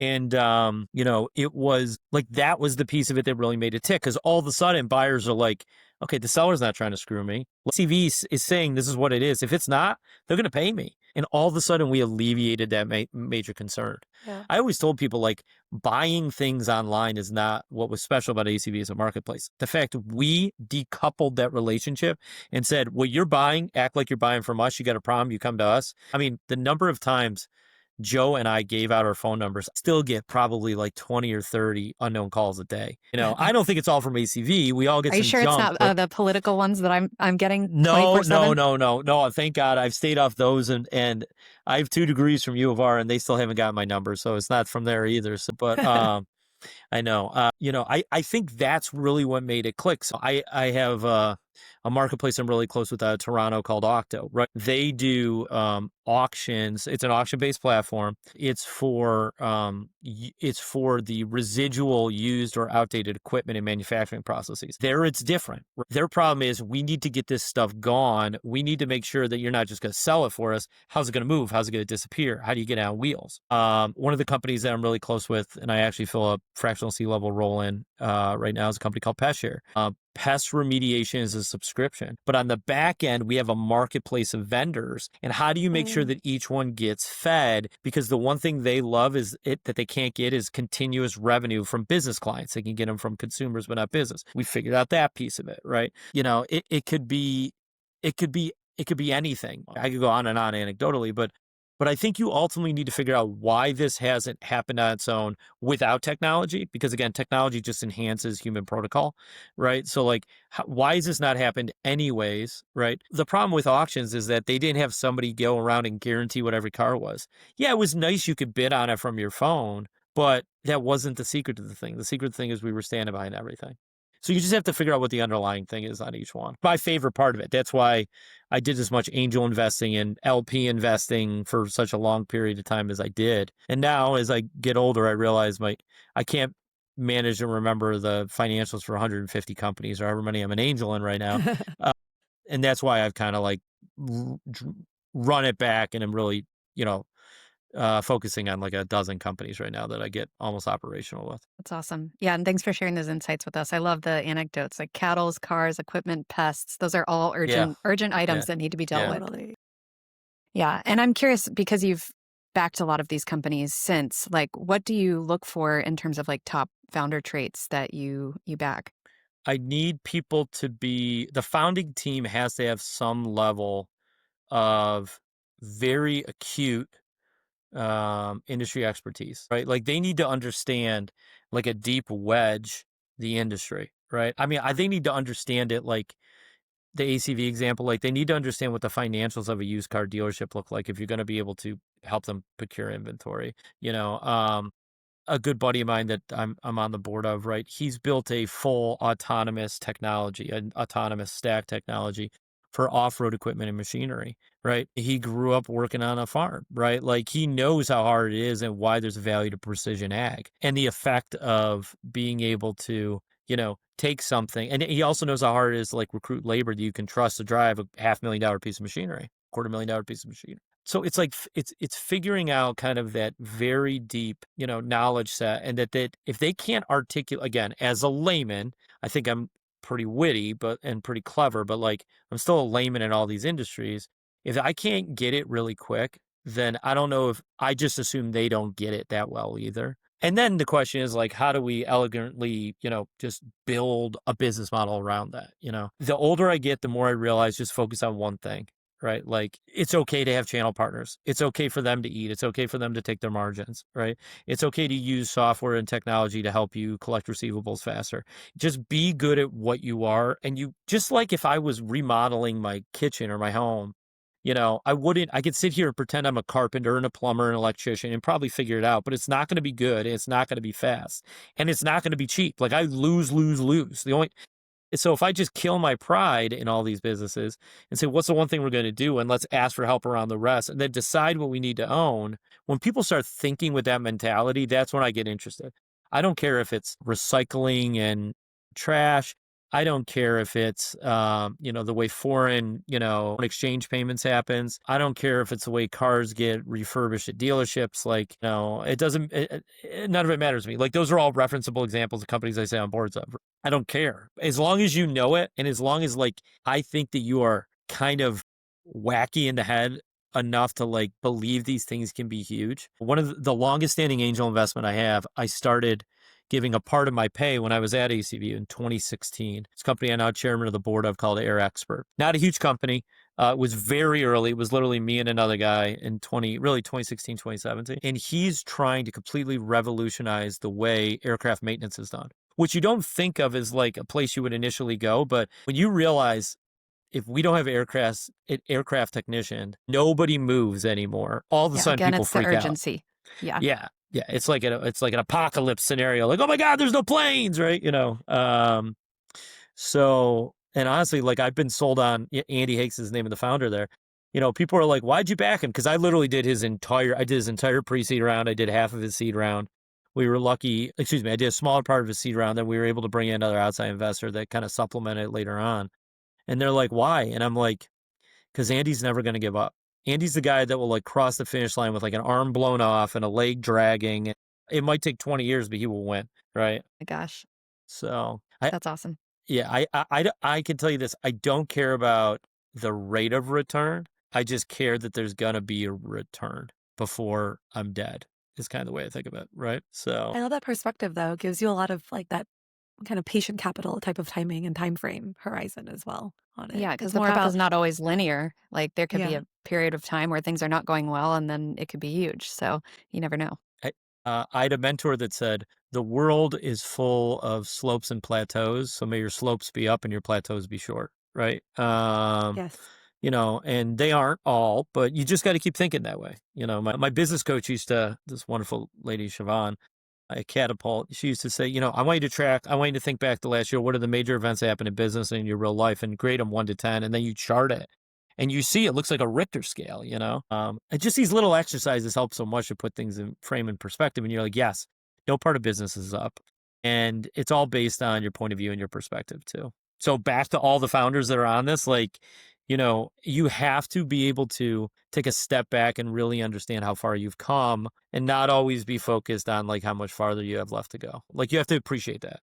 C: And, it was like, that was the piece of it that really made it tick. Cause all of a sudden buyers are like, okay, the seller's not trying to screw me. ACV is saying this is what it is. If it's not, they're going to pay me. And all of a sudden we alleviated that major concern.
B: Yeah.
C: I always told people like buying things online is not what was special about ACV as a marketplace. The fact we decoupled that relationship and said, well, you're buying, act like you're buying from us. You got a problem, you come to us. I mean, the number of times Joe and I gave out our phone numbers, still get probably like 20 or 30 unknown calls a day. I don't think it's all from ACV. We all get
A: Are
C: some
A: you sure
C: junk,
A: it's not the political ones that I'm getting
C: No,
A: 24/7?
C: no. Thank God I've stayed off those and I have 2 degrees from U of R and they still haven't got my number. So it's not from there either. So, but, I know, I think that's really what made it click. So I have, a marketplace I'm really close with out of Toronto called Octo, right? They do auctions. It's an auction-based platform. It's for the residual used or outdated equipment and manufacturing processes. There it's different. Their problem is we need to get this stuff gone. We need to make sure that you're not just going to sell it for us. How's it going to move? How's it going to disappear? How do you get it on wheels? One of the companies that I'm really close with, and I actually fill a fractional C-level role in right now, is a company called PestShare. Pest remediation is a subscription, but on the back end, we have a marketplace of vendors. And how do you make sure that each one gets fed? Because the one thing they love that they can't get is continuous revenue from business clients. They can get them from consumers, but not business. We figured out that piece of it, right? It could be anything. I could go on and on anecdotally, but I think you ultimately need to figure out why this hasn't happened on its own without technology, because again, technology just enhances human protocol, right? So like, why has this not happened anyways, right? The problem with auctions is that they didn't have somebody go around and guarantee what every car was. Yeah, it was nice you could bid on it from your phone, but that wasn't the secret of the thing. The secret thing is we were standing behind everything. So you just have to figure out what the underlying thing is on each one. My favorite part of it. That's why I did as much angel investing and LP investing for such a long period of time as I did. And now as I get older, I realize I can't manage and remember the financials for 150 companies or however many I'm an angel in right now. And that's why I've kind of like run it back and I'm really, focusing on like a dozen companies right now that I get almost operational with.
A: That's awesome. Yeah, and thanks for sharing those insights with us. I love the anecdotes, like cattles, cars, equipment, pests. Those are all urgent items that need to be dealt with. Yeah, and I'm curious because you've backed a lot of these companies since. Like, what do you look for in terms of like top founder traits that you back?
C: I need people to be the founding team has to have some level of very acute industry expertise, right? Like they need to understand like a deep wedge the industry, right? I mean, they need to understand it like the ACV example, like they need to understand what the financials of a used car dealership look like if you're going to be able to help them procure inventory. A good buddy of mine that I'm on the board of, right? He's built a full autonomous technology, an autonomous stack technology for off-road equipment and machinery, right? He grew up working on a farm, right? Like he knows how hard it is and why there's value to precision ag and the effect of being able to, take something. And he also knows how hard it is to like recruit labor that you can trust to drive a $500,000 piece of machinery, $250,000 piece of machinery. So it's like it's figuring out kind of that very deep, knowledge set, and that if they can't articulate, again, as a layman, I think I'm pretty witty, and pretty clever, but like I'm still a layman in all these industries. If I can't get it really quick, then I don't know if I just assume they don't get it that well either. And then the question is like, how do we elegantly, just build a business model around that? The older I get, the more I realize just focus on one thing, right? Like it's okay to have channel partners. It's okay for them to eat. It's okay for them to take their margins, right? It's okay to use software and technology to help you collect receivables faster. Just be good at what you are. And you just like if I was remodeling my kitchen or my home, I could sit here and pretend I'm a carpenter and a plumber and an electrician and probably figure it out, but it's not going to be good. And it's not going to be fast and it's not going to be cheap. Like I lose. So if I just kill my pride in all these businesses and say, what's the one thing we're going to do? And let's ask for help around the rest and then decide what we need to own. When people start thinking with that mentality, that's when I get interested. I don't care if it's recycling and trash. I don't care if it's, the way foreign, exchange payments happens. I don't care if it's the way cars get refurbished at dealerships. Like, it doesn't, none of it matters to me. Like those are all referenceable examples of companies I say on boards of. I don't care. As long as you know it. And as long as like, I think that you are kind of wacky in the head enough to like believe these things can be huge. One of the longest standing angel investment I have, I started giving a part of my pay when I was at ACV in 2016. This company I'm now chairman of the board of called Air Expert. Not a huge company. It was very early. It was literally me and another guy in 2016, 2017. And he's trying to completely revolutionize the way aircraft maintenance is done, which you don't think of as like a place you would initially go. But when you realize if we don't have aircraft technician, nobody moves anymore. All of a sudden,
A: again,
C: people
A: it's the
C: freak out.
A: urgency. Yeah.
C: Yeah. Yeah. It's like an apocalypse scenario. Like, oh my God, there's no planes, right? So, and honestly, like I've been sold on. Andy Hakes is the name of the founder there. People are like, why'd you back him? Because I literally did his entire pre-seed round. I did half of his seed round. We were lucky, I did a smaller part of his seed round. Then we were able to bring in another outside investor that kind of supplemented it later on. And they're like, why? And I'm like, because Andy's never going to give up. Andy's the guy that will like cross the finish line with like an arm blown off and a leg dragging. It might take 20 years, but he will win. Right.
A: My gosh.
C: So
A: That's awesome.
C: Yeah. I can tell you this. I don't care about the rate of return. I just care that there's going to be a return before I'm dead is kind of the way I think of it. Right. So
B: I love that perspective, though. It gives you a lot of like that kind of patient capital type of timing and time frame horizon as well on it.
A: Yeah, because
B: It's
A: the
B: more
A: path
B: about
A: is not always linear. Like there could be
B: yeah.
A: a period of time where things are not going well and then it could be huge. So you never know.
C: I had a mentor that said, the world is full of slopes and plateaus. So may your slopes be up and your plateaus be short. Right.
B: Yes.
C: And they aren't all, but you just got to keep thinking that way. My business coach this wonderful lady, Siobhan, at Catapult, she used to say, I want you to think back to last year. What are the major events that happened in business and in your real life and grade them 1 to 10. And then you chart it and you see, it looks like a Richter scale, and just these little exercises help so much to put things in frame and perspective. And you're like, yes, no part of business is up. And it's all based on your point of view and your perspective too. So back to all the founders that are on this, like, you have to be able to take a step back and really understand how far you've come and not always be focused on like how much farther you have left to go. Like you have to appreciate that.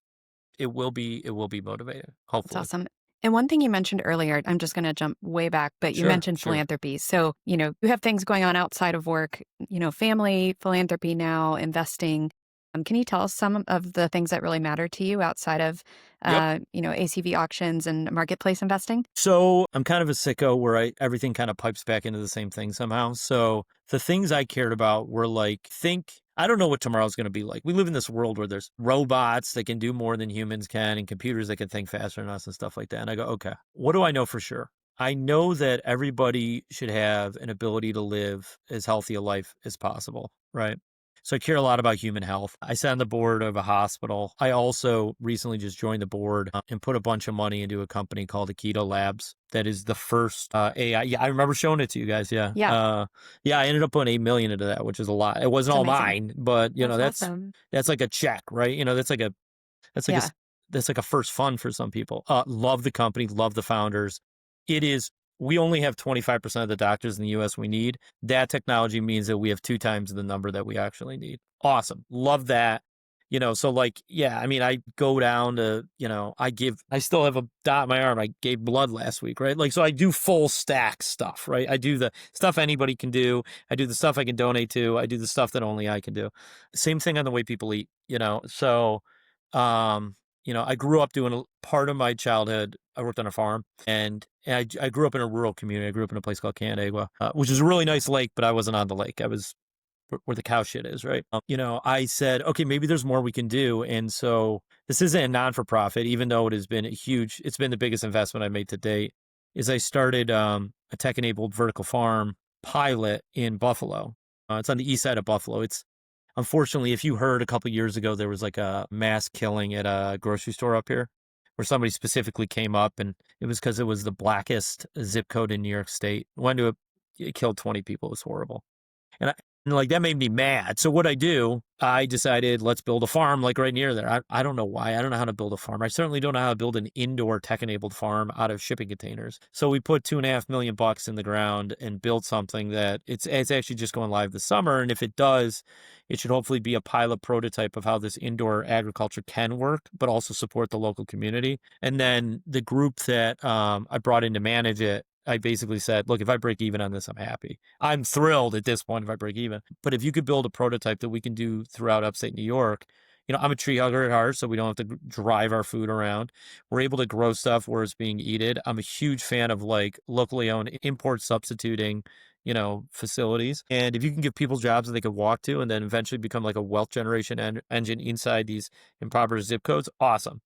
C: It will be motivating, hopefully.
A: That's awesome. And one thing you mentioned earlier, I'm just going to jump way back, but you mentioned
C: Sure.
A: philanthropy. So, you have things going on outside of work, family, philanthropy now, investing. Can you tell us some of the things that really matter to you outside of,
C: Yep.
A: ACV auctions and marketplace investing?
C: So I'm kind of a sicko where everything kind of pipes back into the same thing somehow. So the things I cared about were like, I don't know what tomorrow's going to be like. We live in this world where there's robots that can do more than humans can and computers that can think faster than us and stuff like that. And I go, okay, what do I know for sure? I know that everybody should have an ability to live as healthy a life as possible, right? So I care a lot about human health. I sat on the board of a hospital. I also recently just joined the board and put a bunch of money into a company called Akita Labs. That is the first AI. Yeah, I remember showing it to you guys. Yeah.
A: Yeah,
C: Yeah, I ended up putting 8 million into that, which is a lot. It wasn't
A: it's
C: all
A: amazing.
C: mine, but
A: That's awesome.
C: that's like a check, right? That's like a
A: Yeah.
C: s- that's like a first fund for some people. Love the company, love the founders. It is. We only have 25% of the doctors in the U.S. we need. That technology means that we have 2 times the number that we actually need. Awesome, love that. So like, yeah, I mean, I go down to, I still have a dot in my arm. I gave blood last week, right? Like, so I do full stack stuff, right? I do the stuff anybody can do. I do the stuff I can donate to. I do the stuff that only I can do. Same thing on the way people eat. So, I grew up doing part of my childhood. I worked on a farm, and I grew up in a rural community. I grew up in a place called Canandaigua, which is a really nice lake, but I wasn't on the lake. I was where the cow shit is, right? I said, okay, maybe there's more we can do. And so this isn't a non-for-profit, even though it's been the biggest investment I made to date, is I started a tech-enabled vertical farm pilot in Buffalo. It's on the east side of Buffalo. It's unfortunately, if you heard a couple years ago, there was like a mass killing at a grocery store up here where somebody specifically came up, and it was because it was the blackest zip code in New York State. It killed 20 people. It was horrible. And like that made me mad. So what I decided let's build a farm like right near there. I don't know why. I don't know how to build a farm. I certainly don't know how to build an indoor tech-enabled farm out of shipping containers. So we put $2.5 million in the ground and built something that it's actually just going live this summer. And if it does, it should hopefully be a pilot prototype of how this indoor agriculture can work, but also support the local community. And then the group that I brought in to manage it, I basically said, look, if I break even on this, I'm happy. I'm thrilled at this point if I break even. But if you could build a prototype that we can do throughout upstate New York, I'm a tree hugger at heart, so we don't have to drive our food around. We're able to grow stuff where it's being eaten. I'm a huge fan of like locally owned import substituting, facilities. And if you can give people jobs that they could walk to and then eventually become like a wealth generation engine inside these impoverished zip codes, awesome.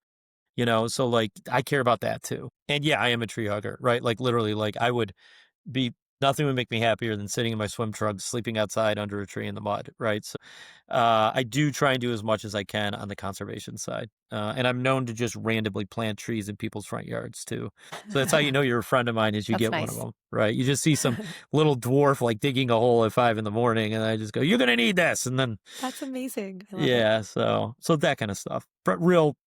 C: So like I care about that too. And yeah, I am a tree hugger, right? Like literally, like nothing would make me happier than sitting in my swim trunks, sleeping outside under a tree in the mud, right? So I do try and do as much as I can on the conservation side. And I'm known to just randomly plant trees in people's front yards too. So that's how you know you're a friend of mine is you
A: That's
C: get one of
A: nice.
C: them, right? You just see some little dwarf like digging a hole at 5 a.m. and I just go, you're going to need this. And then,
B: That's amazing. I love it.
C: yeah, so that kind of stuff, but real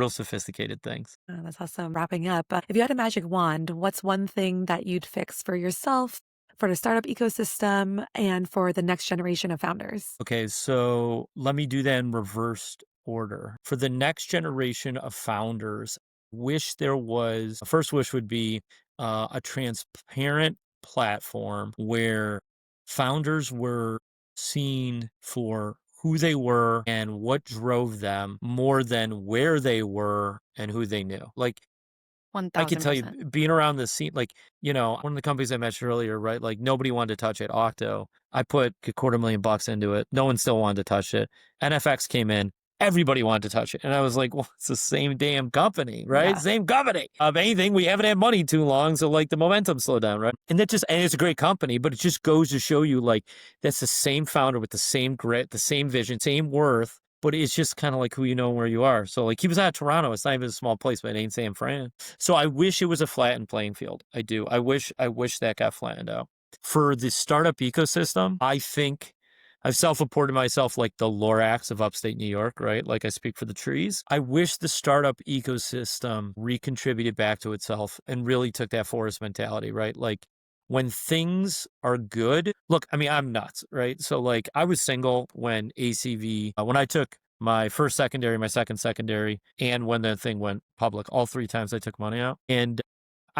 C: sophisticated things.
B: Oh, that's awesome. Wrapping up, if you had a magic wand, what's one thing that you'd fix for yourself, for the startup ecosystem, and for the next generation of founders?
C: Okay, so let me do that in reversed order. For the next generation of founders, first wish would be a transparent platform where founders were seen for who they were and what drove them more than where they were and who they knew. Like, I can tell you,
A: 1000%.
C: being around the scene, like, one of the companies I mentioned earlier, right? Like nobody wanted to touch it. Octo, I put $250,000 into it. No one still wanted to touch it. NFX came in. Everybody wanted to touch it. And I was like, well, it's the same damn company, right?
A: Yeah.
C: Same company. Of anything, we haven't had money too long. So like the momentum slowed down, right? And it's a great company, but it just goes to show you like that's the same founder with the same grit, the same vision, same worth. But it's just kind of like who you know and where you are. So like he was out of Toronto. It's not even a small place, but it ain't San Fran. So I wish it was a flattened playing field. I do. I wish that got flattened out. For the startup ecosystem, I think I've self-reported myself like the Lorax of upstate New York, right? Like I speak for the trees. I wish the startup ecosystem recontributed back to itself and really took that forest mentality, right? Like when things are good, look, I mean, I'm nuts, right? So like I was single when ACV, when I took my first secondary, my second secondary, and when the thing went public, all 3 times I took money out. And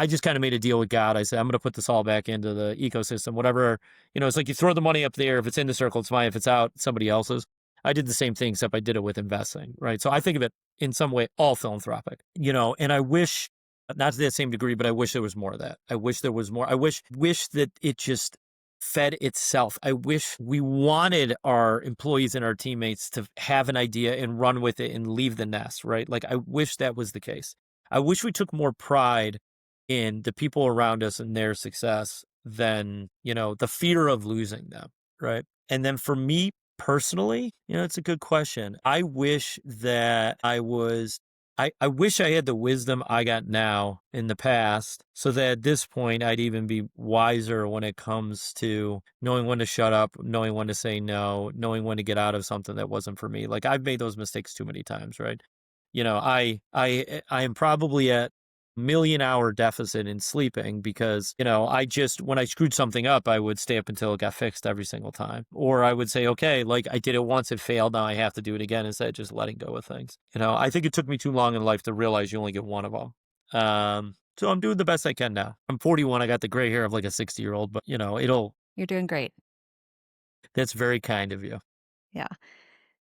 C: I just kind of made a deal with God. I said, I'm going to put this all back into the ecosystem, whatever, it's like you throw the money up there. If it's in the circle, it's mine. If it's out, it's somebody else's. I did the same thing, except I did it with investing, right? So I think of it in some way all philanthropic, and I wish, not to that same degree, but I wish there was more of that. I wish there was more. I wish that it just fed itself. I wish we wanted our employees and our teammates to have an idea and run with it and leave the nest, right? Like, I wish that was the case. I wish we took more pride in the people around us and their success than, the fear of losing them, right? And then for me personally, it's a good question. I wish that I wish I had the wisdom I got now in the past, so that at this point I'd even be wiser when it comes to knowing when to shut up, knowing when to say no, knowing when to get out of something that wasn't for me. Like, I've made those mistakes too many times, right? I am probably at million-hour deficit in sleeping because, when I screwed something up, I would stay up until it got fixed every single time. Or I would say, okay, like, I did it once, it failed, now I have to do it again, instead of just letting go of things. I think it took me too long in life to realize you only get one of them. So I'm doing the best I can now. I'm 41. I got the gray hair of like a 60-year-old, but
A: You're doing great.
C: that's very kind of you.
A: Yeah.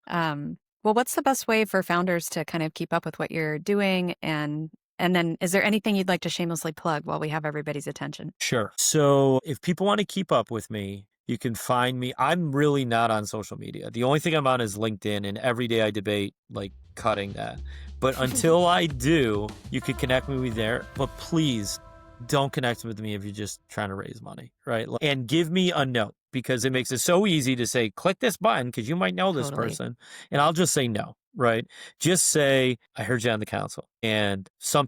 A: Well, what's the best way for founders to kind of keep up with what you're doing? And then is there anything you'd like to shamelessly plug while we have everybody's attention?
C: Sure. So if people want to keep up with me, you can find me. I'm really not on social media. The only thing I'm on is LinkedIn, and every day I debate like cutting that. But until I do, you can connect with me there. But please don't connect with me if you're just trying to raise money, right? And give me a note, because it makes it so easy to say, click this button because you might know this
A: Totally.
C: person. And I'll just say no, right? Just say, I heard you on the council, and some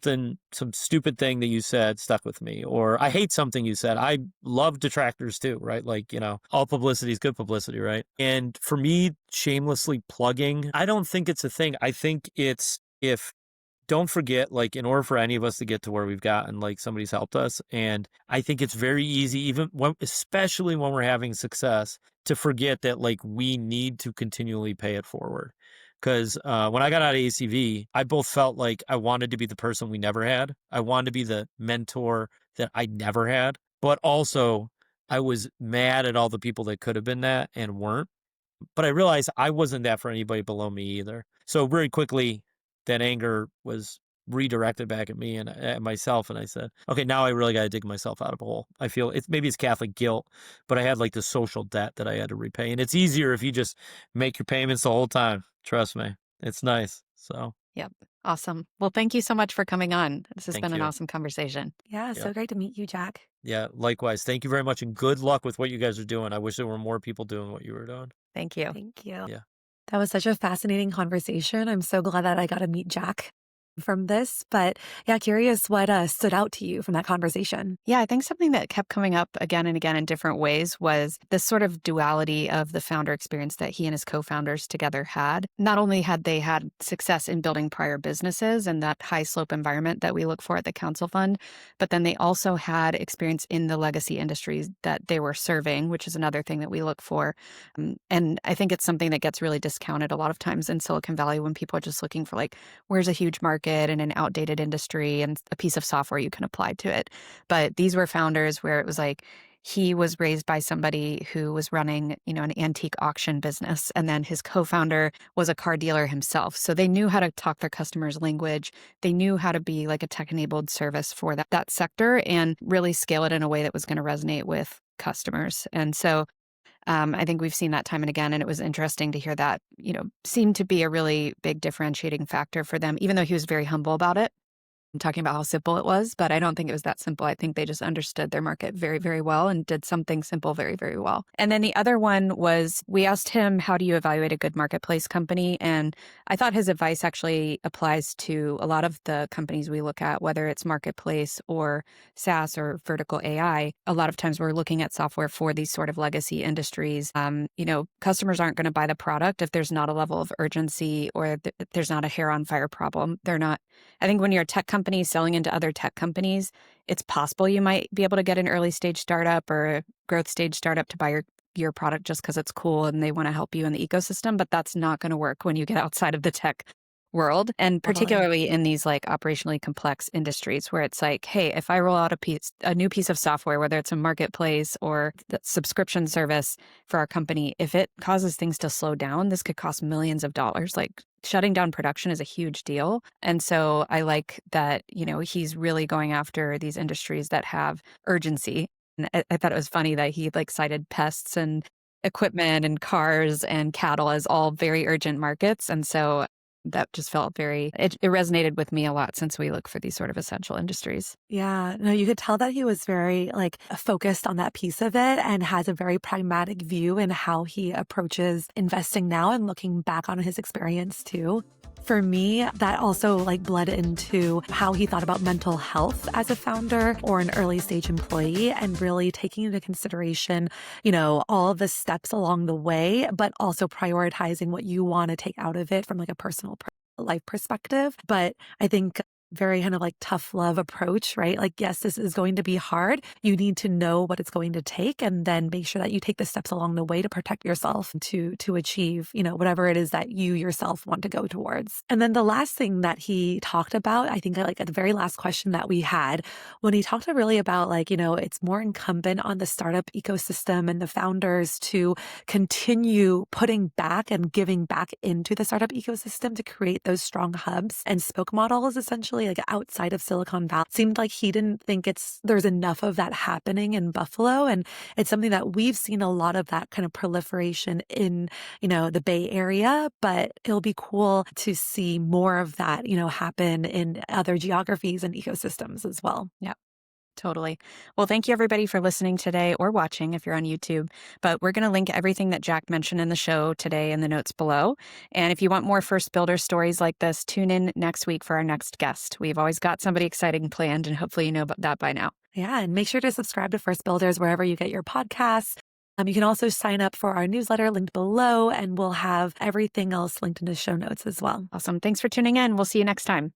C: stupid thing that you said stuck with me, or I hate something you said. I love detractors too, right? Like, all publicity is good publicity, right? And for me, shamelessly plugging, I don't think it's a thing. I think it's, don't forget, like, in order for any of us to get to where we've gotten, like, somebody's helped us. And I think it's very easy, especially when we're having success, to forget that, like, we need to continually pay it forward. Because when I got out of ACV, I both felt like I wanted to be the person we never had. I wanted to be the mentor that I never had. But also, I was mad at all the people that could have been that and weren't. But I realized I wasn't that for anybody below me either. So very quickly, that anger was redirected back at me and at myself. And I said, okay, now I really got to dig myself out of a hole. I feel maybe it's Catholic guilt, but I had like the social debt that I had to repay. And it's easier if you just make your payments the whole time. Trust me. It's nice. So.
A: Yep. Awesome. Well, thank you so much for coming on. This has
C: Thank
A: been an
C: you.
A: awesome conversation.
B: Yeah,
C: Yeah.
B: so great to meet you, Jack.
C: Yeah, likewise. Thank you very much. And good luck with what you guys are doing. I wish there were more people doing what you were doing.
A: Thank you.
B: Thank you.
C: Yeah.
B: That was such a fascinating conversation. I'm so glad that I got to meet Jack from this. But yeah, curious what stood out to you from that conversation.
A: Yeah, I think something that kept coming up again and again in different ways was this sort of duality of the founder experience that he and his co-founders together had. Not only had they had success in building prior businesses and that high slope environment that we look for at the Council Fund, but then they also had experience in the legacy industries that they were serving, which is another thing that we look for. And I think it's something that gets really discounted a lot of times in Silicon Valley when people are just looking for like, where's a huge market in an outdated industry and a piece of software you can apply to it. But these were founders where it was like, he was raised by somebody who was running, an antique auction business. And then his co-founder was a car dealer himself. So they knew how to talk their customers' language. They knew how to be like a tech-enabled service for that sector and really scale it in a way that was going to resonate with customers. And so I think we've seen that time and again, and it was interesting to hear that, seemed to be a really big differentiating factor for them, even though he was very humble about it. I'm talking about how simple it was, but I don't think it was that simple. I think they just understood their market very, very well and did something simple very, very well. And then the other one was we asked him, how do you evaluate a good marketplace company? And I thought his advice actually applies to a lot of the companies we look at, whether it's marketplace or SaaS or vertical AI. A lot of times we're looking at software for these sort of legacy industries. Customers aren't going to buy the product if there's not a level of urgency or there's not a hair on fire problem. I think when you're a tech company selling into other tech companies, it's possible you might be able to get an early stage startup or a growth stage startup to buy your product just because it's cool and they want to help you in the ecosystem, but that's not going to work when you get outside of the tech world, and
B: Totally.
A: particularly in these like operationally complex industries where it's like, hey, if I roll out a new piece of software, whether it's a marketplace or the subscription service for our company, if it causes things to slow down, this could cost millions of dollars. Like shutting down production is a huge deal. And so I like that, he's really going after these industries that have urgency. And I thought it was funny that he like cited pests and equipment and cars and cattle as all very urgent markets. And so that just felt it resonated with me a lot since we look for these sort of essential industries.
B: Yeah, no, you could tell that he was very like focused on that piece of it and has a very pragmatic view in how he approaches investing now and looking back on his experience too. For me, that also like bled into how he thought about mental health as a founder or an early stage employee and really taking into consideration, all the steps along the way, but also prioritizing what you want to take out of it from like a personal life perspective. But I think very kind of like tough love approach, right? Like, yes, this is going to be hard. You need to know what it's going to take and then make sure that you take the steps along the way to protect yourself to achieve, whatever it is that you yourself want to go towards. And then the last thing that he talked about, I think like at the very last question that we had, when he talked really about like, it's more incumbent on the startup ecosystem and the founders to continue putting back and giving back into the startup ecosystem to create those strong hubs and spoke models essentially like outside of Silicon Valley. Seemed like he didn't think there's enough of that happening in Buffalo. And it's something that we've seen a lot of that kind of proliferation in, the Bay Area, but it'll be cool to see more of that, happen in other geographies and ecosystems as well.
A: Yeah. Totally. Well, thank you everybody for listening today or watching if you're on YouTube. But we're going to link everything that Jack mentioned in the show today in the notes below. And if you want more First Builder stories like this, tune in next week for our next guest. We've always got somebody exciting planned, and hopefully you know about that by now.
B: Yeah, and make sure to subscribe to First Builders wherever you get your podcasts. You can also sign up for our newsletter linked below, and we'll have everything else linked in the show notes as well.
A: Awesome. Thanks for tuning in. We'll see you next time.